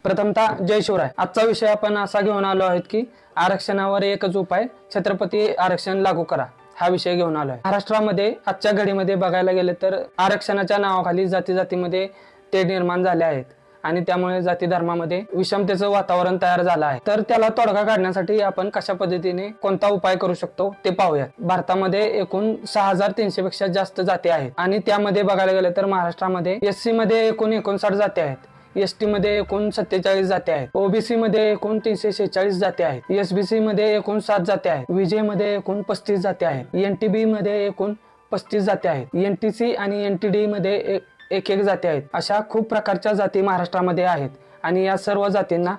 प्रथमतः जय शिवराय। आजचा विषय आपण असा घेऊन आलो आहोत की आरक्षणावर एकच उपाय, छत्रपती आरक्षण लागू करा हा विषय घेऊन आलो आहे। महाराष्ट्रामध्ये आजच्या घडीमध्ये बघायला गेले तर आरक्षणाच्या नावाखाली जाती जातीमध्ये ते निर्माण झाले आहेत आणि त्यामुळे जाती धर्मामध्ये विषमतेचं वातावरण तयार झालं आहे। तर त्याला तोडगा काढण्यासाठी आपण कशा पद्धतीने कोणता उपाय करू शकतो ते पाहूया। भारतामध्ये एकूण 6300 पेक्षा जास्त जाती आहेत आणि त्यामध्ये बघायला गेले तर महाराष्ट्रामध्ये एससी मध्ये एकूण 59 जाती आहेत, एसटी मध्ये एकूण 47 जाती आहेत, ओबीसी मध्ये एकूण 346 जाती आहेत, एसबीसी मध्ये एकूण 7 जाती आहेत, विजय मध्ये एकूण 35 जाती आहेत, एनटीबी मध्ये एकूण 35 जाती आहेत, एनटीसी आणि एनटीडी मध्ये एक जाती आहेत। अशा खूप प्रकारच्या जाती महाराष्ट्रामध्ये आहेत आणि या सर्व जातींना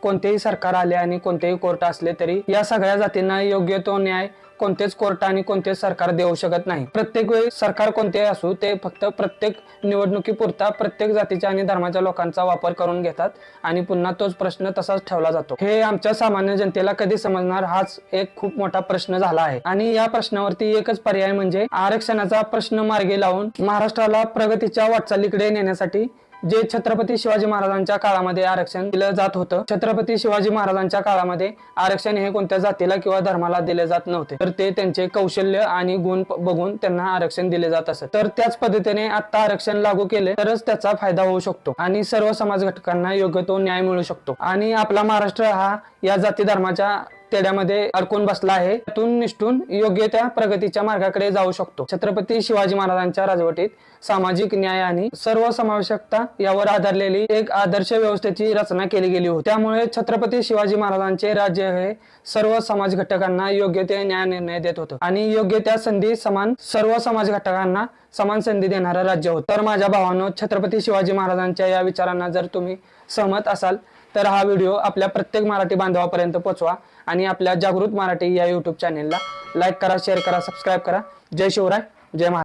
कोणतेही सरकार आले आणि कोणतेही कोर्ट असले तरी या सगळ्या जातींना योग्य तो न्याय कोणतेच कोर्ट आणि कोणतेच सरकार देऊ शकत नाही। प्रत्येक वेळी सरकार कोणतेही असू ते फक्त प्रत्येक निवडणुकीपुरता प्रत्येक जातीच्या आणि धर्माच्या लोकांचा वापर करून घेतात आणि पुन्हा तोच प्रश्न तसाच ठेवला जातो। हे आमच्या सामान्य जनतेला कधी समजणार हाच एक खूप मोठा प्रश्न झाला आहे आणि या प्रश्नावरती एकच पर्याय म्हणजे आरक्षणाचा प्रश्न मार्गी लावून महाराष्ट्राला प्रगतीच्या वाटचालीकडे नेण्यासाठी जे छत्रपती शिवाजी महाराजांच्या काळामध्ये आरक्षण दिलं जात होतं, छत्रपती शिवाजी महाराजांच्या काळामध्ये आरक्षण हे कोणत्या जातीला किंवा धर्माला दिले जात नव्हते, तर ते त्यांचे कौशल्य आणि गुण बघून त्यांना आरक्षण दिले जात असत। तर त्याच पद्धतीने आता आरक्षण लागू केले तरच त्याचा फायदा होऊ शकतो आणि सर्व समाज घटकांना योग्य तो न्याय मिळू शकतो आणि आपला महाराष्ट्र हा या जाती धर्माच्या तेड्यामध्ये अडकून बसला आहे, त्यातून निष्ठून योग्य त्या प्रगतीच्या मार्गाकडे जाऊ शकतो। छत्रपती शिवाजी महाराजांच्या राजवटीत सामाजिक न्याय आणि सर्वसमावेशकता यावर आधारलेली एक आदर्श व्यवस्थेची रचना केली गेली होती। त्यामुळे छत्रपती शिवाजी महाराजांचे राज्य हे सर्व समाज घटकांना योग्य ते न्याय निर्णय देत होतं आणि योग्य त्या संधी समान सर्व समाज घटकांना समान संधी देणारं राज्य होतं। तर माझ्या भावांनो, छत्रपती शिवाजी महाराजांच्या या विचारांना जर तुम्ही सहमत असाल तर हा व्हिडिओ आपल्या प्रत्येक मराठी बांधवापर्यंत पोहोचवा आणि आपल्या जागृत मराठी या YouTube चॅनेलला लाईक करा, शेअर करा, सबस्क्राईब करा। जय शिवराय, जय महाराज।